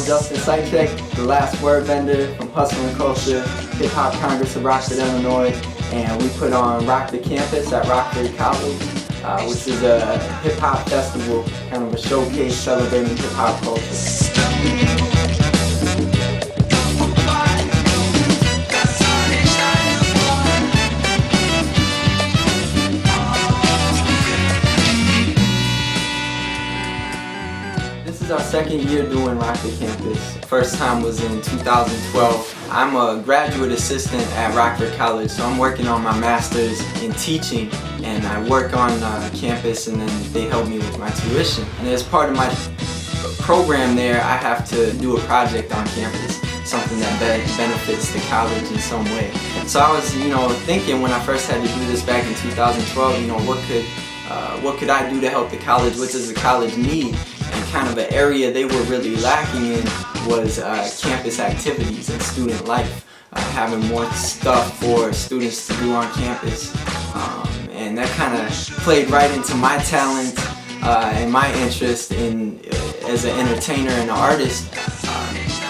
Justin Saichek, the last word vendor from Hustle and Culture Hip Hop Congress of Rockford, Illinois, and we put on Rock the Campus at Rockford College, which is a hip hop festival, kind of a showcase celebrating hip hop culture. This is our second year doing Rock the Campus. First time was in 2012. I'm a graduate assistant at Rockford College, so I'm working on my master's in teaching, and I work on campus, and then they help me with my tuition. And as part of my program there, I have to do a project on campus, something that benefits the college in some way. So I was, thinking when I first had to do this back in 2012, what could I do to help the college? What does the college need? And kind of an area they were really lacking in was campus activities and student life, having more stuff for students to do on campus. And that kind of played right into my talent and my interest as an entertainer and an artist.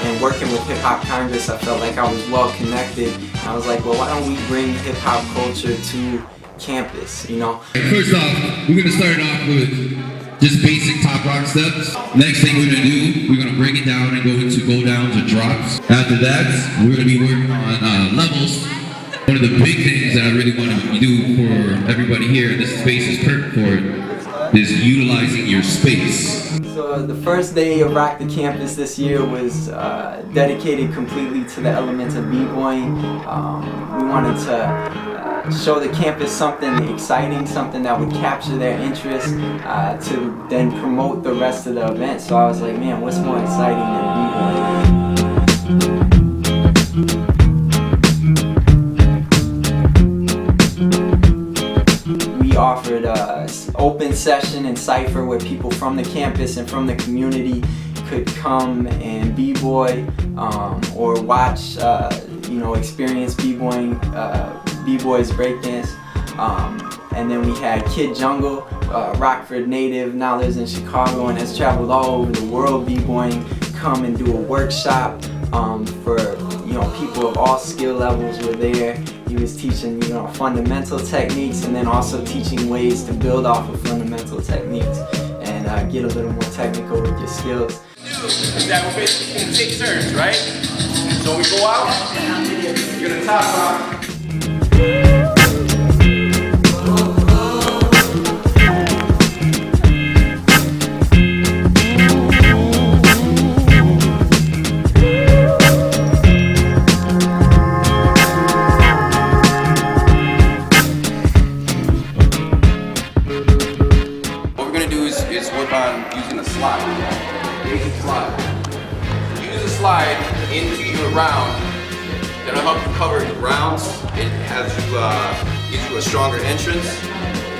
And working with Hip Hop Congress, I felt like I was well connected. And I was like, well, why don't we bring hip hop culture to campus, First off, we're going to start it off with just basic top rock steps. Next thing we're going to do, we're going to break it down and go into go downs or drops. After that, we're going to be working on levels. One of the big things that I really want to do for everybody here, this space is perfect for it, is utilizing your space. So the first day of Rock the Campus this year was dedicated completely to the elements of b-boying. We wanted to show the campus something exciting, something that would capture their interest, to then promote the rest of the event. So I was like, man, what's more exciting than b-boying? We offered an open session and cypher where people from the campus and from the community could come and b-boy or watch, experience b-boying, b-boys breakdance. And then we had Kid Jungle, Rockford native, now lives in Chicago and has traveled all over the world b-boying, come and do a workshop for people of all skill levels were there. He was teaching fundamental techniques and then also teaching ways to build off of fundamental techniques and get a little more technical with your skills. Is that we're basically going to take turns, right? So we go out, you're going to top rock. Is work on using a slide, basic slide. Use a slide into your round. That'll help you cover your rounds. It has you, gives you a stronger entrance,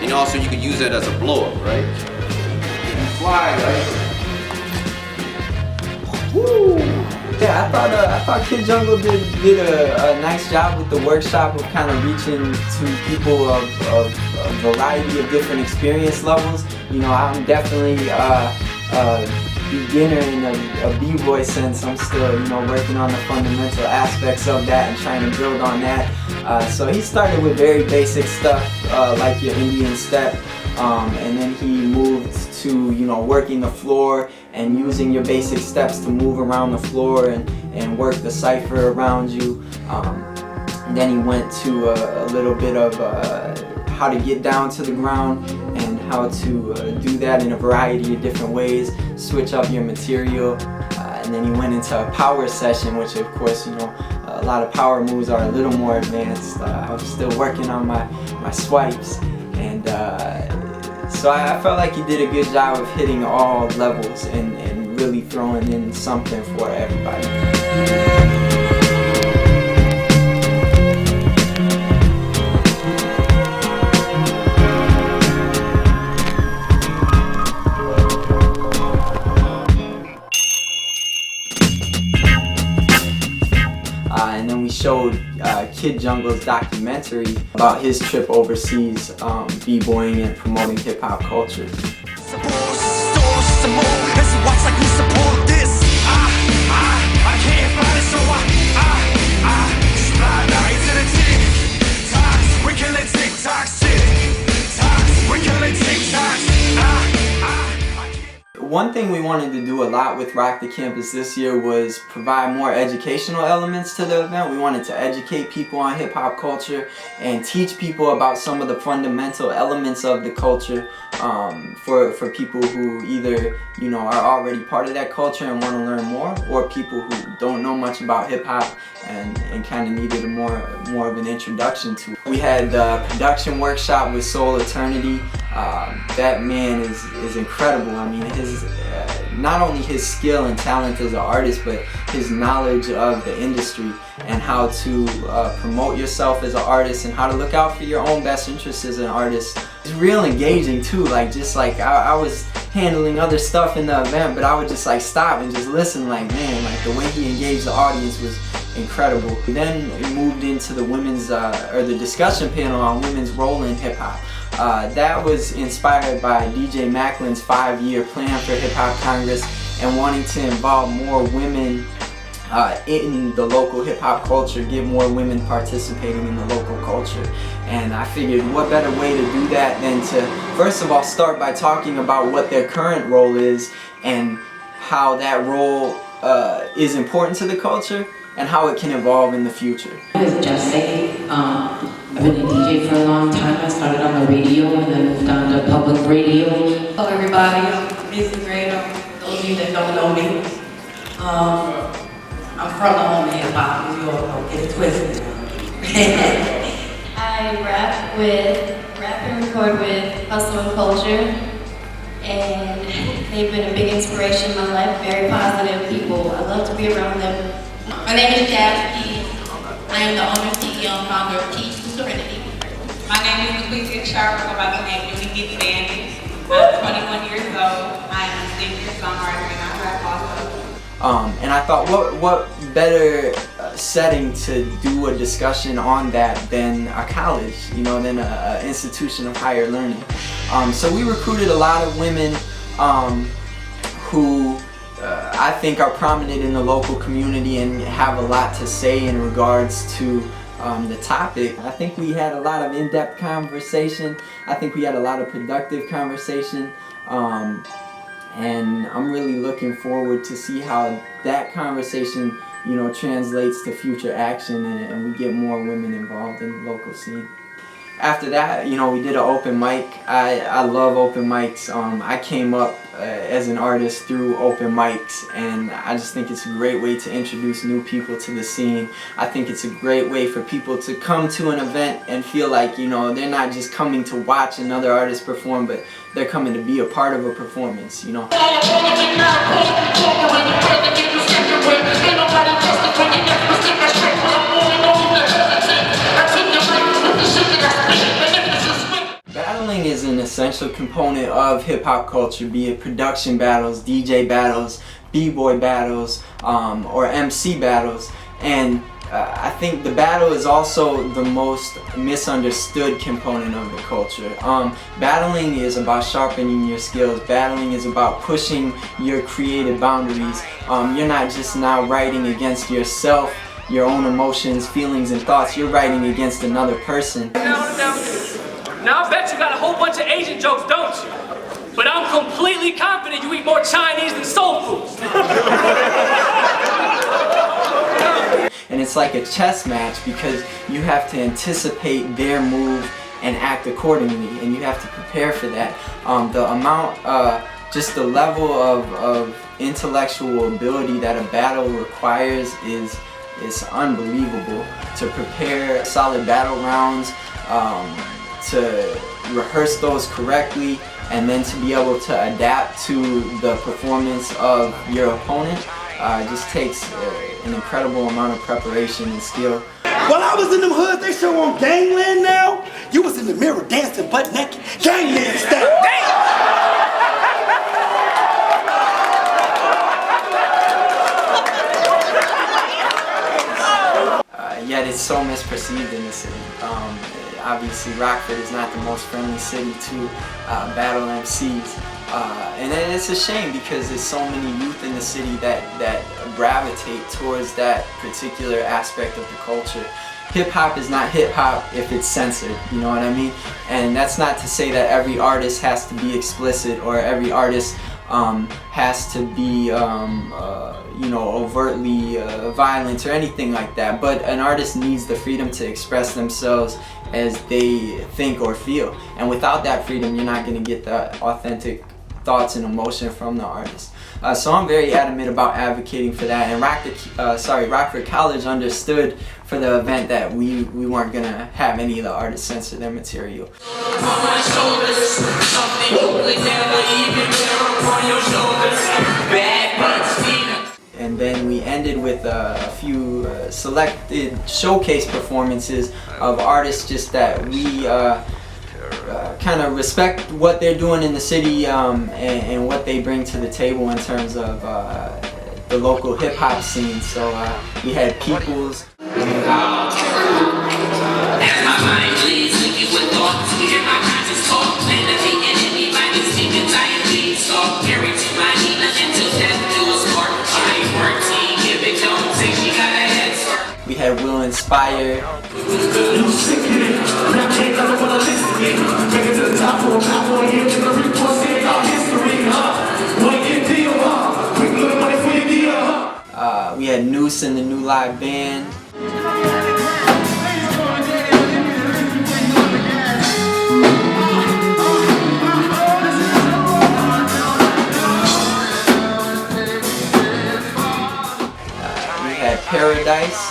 and also you can use it as a blow-up, right? You slide, right? Woo! Yeah, I thought Kid Jungle did a nice job with the workshop of kind of reaching to people of a variety of different experience levels. I'm definitely a beginner in a b-boy sense. I'm still, working on the fundamental aspects of that and trying to build on that. So he started with very basic stuff like your Indian step, and then he moved to, working the floor and using your basic steps to move around the floor and work the cipher around you. And then he went to a little bit of how to get down to the ground and how to do that in a variety of different ways, switch up your material. And then he went into a power session, which of course, a lot of power moves are a little more advanced. I was still working on my swipes, and so I felt like he did a good job of hitting all levels and really throwing in something for everybody. And then we showed Kid Jungle's documentary about his trip overseas, b-boying and promoting hip-hop culture. one thing we wanted to do a lot with Rock the Campus this year was provide more educational elements to the event. We wanted to educate people on hip hop culture and teach people about some of the fundamental elements of the culture for people who either, you know, are already part of that culture and want to learn more, or people who don't know much about hip hop and kind of needed more of an introduction to it. We had a production workshop with Soul Eternity. That man is incredible. I mean, his not only his skill and talent as an artist, but his knowledge of the industry and how to promote yourself as an artist and how to look out for your own best interests as an artist. It's real engaging too. Like, just like I was handling other stuff in the event, but I would just like stop and just listen. Like, man, like the way he engaged the audience was incredible. Then we moved into the women's or the discussion panel on women's role in hip hop. That was inspired by DJ Macklin's 5-year plan for Hip Hop Congress and wanting to involve more women in the local hip hop culture, get more women participating in the local culture. And I figured what better way to do that than to first of all start by talking about what their current role is and how that role is important to the culture and how it can evolve in the future. My name is Justin Saichek. I've been a DJ for a long time. I started on the radio and then moved on to public radio. Hello everybody, I'm Missy Grado. Those of you that don't know me, I'm from the home of hip hop, if you all don't get it twisted. I rap and record with Hustle and Culture, and they've been a big inspiration in my life, very positive people. I love to be around them. My name is Jackie. I am the owner, CEO, and founder of Teach to Serenity. My name is Lucretia Sharp. I go by the name Julie Gets Bandit. I'm 21 years old. I am a singer, songwriter, and I rap also. And I thought, what better setting to do a discussion on that than a college, you know, than an institution of higher learning. So we recruited a lot of women who I think are prominent in the local community and have a lot to say in regards to the topic. I think we had a lot of in-depth conversation. I think we had a lot of productive conversation. And I'm really looking forward to see how that conversation, you know, translates to future action and we get more women involved in the local scene. After that, you know, we did an open mic. I love open mics. I came up as an artist through open mics, and I just think it's a great way to introduce new people to the scene. I think it's a great way for people to come to an event and feel like, you know, they're not just coming to watch another artist perform, but they're coming to be a part of a performance, you know. Battling is an essential component of hip-hop culture, be it production battles, DJ battles, b-boy battles, or MC battles. And I think the battle is also the most misunderstood component of the culture. Battling is about sharpening your skills. Battling is about pushing your creative boundaries. You're not just now writing against yourself, your own emotions, feelings, and thoughts. You're writing against another person. Now I bet you got a whole bunch of Asian jokes, don't you? But I'm completely confident you eat more Chinese than soul food. And it's like a chess match because you have to anticipate their move and act accordingly, and you have to prepare for that. The amount, just the level of intellectual ability that a battle requires is unbelievable. To prepare solid battle rounds, to rehearse those correctly, and then to be able to adapt to the performance of your opponent just takes an incredible amount of preparation and skill. While I was in them hoods, they show on Gangland now. You was in the mirror dancing butt naked, Gangland style. Yet it's so misperceived in the city. Obviously, Rockford is not the most friendly city to battle MCs. And it's a shame because there's so many youth in the city that gravitate towards that particular aspect of the culture. Hip-hop is not hip-hop if it's censored, you know what I mean? And that's not to say that every artist has to be explicit or every artist has to be you know, overtly violent or anything like that, but an artist needs the freedom to express themselves as they think or feel, and without that freedom you're not going to get the authentic thoughts and emotion from the artist. So I'm very adamant about advocating for that, and Rockford College understood for the event that we weren't going to have any of the artists censor their material. And then we ended with a few selected showcase performances of artists just that we kind of respect what they're doing in the city and what they bring to the table in terms of the local hip hop scene. So we had Peoples. We had Will Inspire. We had Noose and the New Live Band. We had Paradise.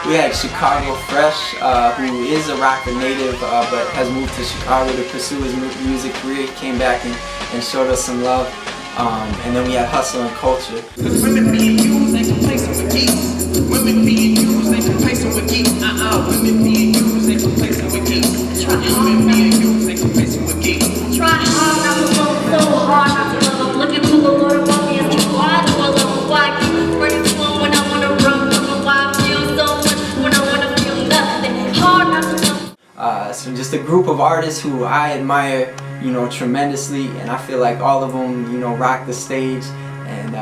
We had Chicago Fresh, who is a Rockford native but has moved to Chicago to pursue his music career. He came back and showed us some love. And then we had Hustle and Culture. Women being used, they complacent with geeks. Women being used, they complacent with geeks. Women being used, they complacent with geeks. Women being used, they complacent with geeks. Try hard not to love, so hard not to love. I'm looking to the Lord above me as to why do I love? Why I keep running slow when I want to run? Why I feel so much when I want to feel nothing. Hard not to love. So just a group of artists who I admire, you know, tremendously, and I feel like all of them, you know, rocked the stage and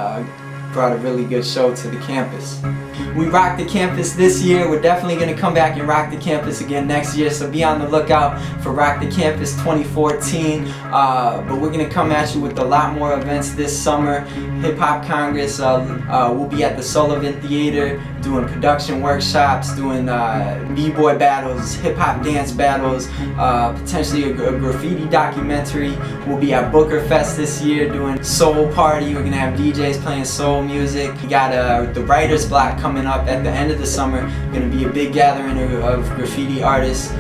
brought a really good show to the campus. We rocked the campus this year. We're definitely going to come back and rock the campus again next year, so be on the lookout for Rock the Campus 2014. But we're going to come at you with a lot more events this summer. Hip Hop Congress, we'll be at the Sullivan Theater doing production workshops, doing b-boy battles, hip-hop dance battles, potentially a graffiti documentary. We'll be at Booker Fest this year doing soul party. We're going to have DJs playing soul music. We got the Writer's Block coming up at the end of the summer. Going to be a big gathering of graffiti artists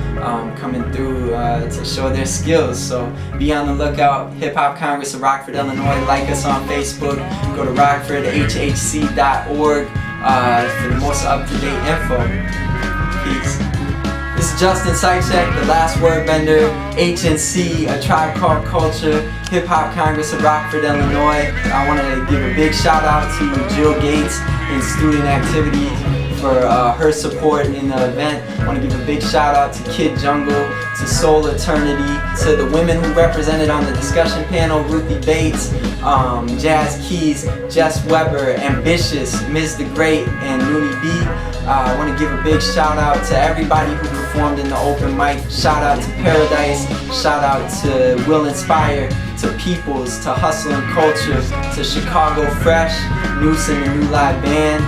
coming through to show their skills. So be on the lookout. Hip Hop Congress of Rockford, Illinois. Like us on Facebook. Go to rockfordhhc.org for the most up-to-date info. Peace. This is Justin Saichek, the Last Word Bender, HNC, A Tribe Called Culture, Hip Hop Congress of Rockford, Illinois. I want to give a big shout out to Jill Gates in Student Activity for her support in the event. I want to give a big shout out to Kid Jungle, to Soul Eternity, to the women who represented on the discussion panel, Ruthie Bates, Jazz Keys, Jess Weber, Ambitious, Ms. The Great, and Noonie B. I want to give a big shout out to everybody who performed in the open mic. Shout out to Paradise, shout out to Will Inspire, to Peoples, to Hustle and Culture, to Chicago Fresh, Noose and the New Live Band.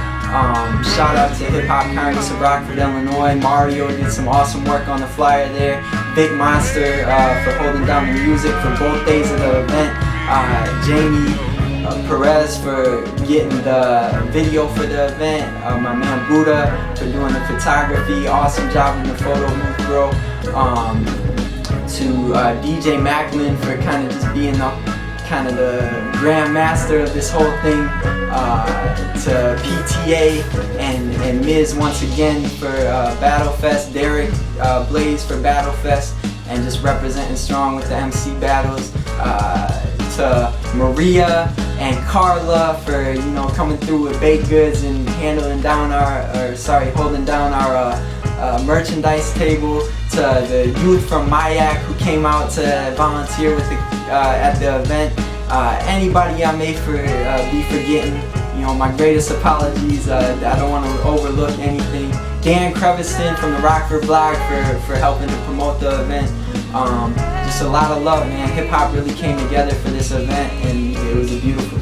Shout out to Hip Hop Congress of Rockford, Illinois. Mario did some awesome work on the flyer there. Big Monster for holding down the music for both days of the event. Jamie Perez for getting the video for the event. My man Buddha for doing the photography. Awesome job in the photo booth, bro. To DJ Macklin for kind of just being the grand master of this whole thing. To PTA and Miz once again for Battle Fest. Derek Blaze for Battle Fest and just representing strong with the MC battles. To Maria and Carla for, you know, coming through with baked goods and holding down our merchandise table. To the youth from Mayak who came out to volunteer with at the event. Anybody I may be forgetting, you know, my greatest apologies. I don't want to overlook anything. Dan Creviston from the Rockford blog for helping to promote the event. Just a lot of love, man. Hip hop really came together for this event, and it was a beautiful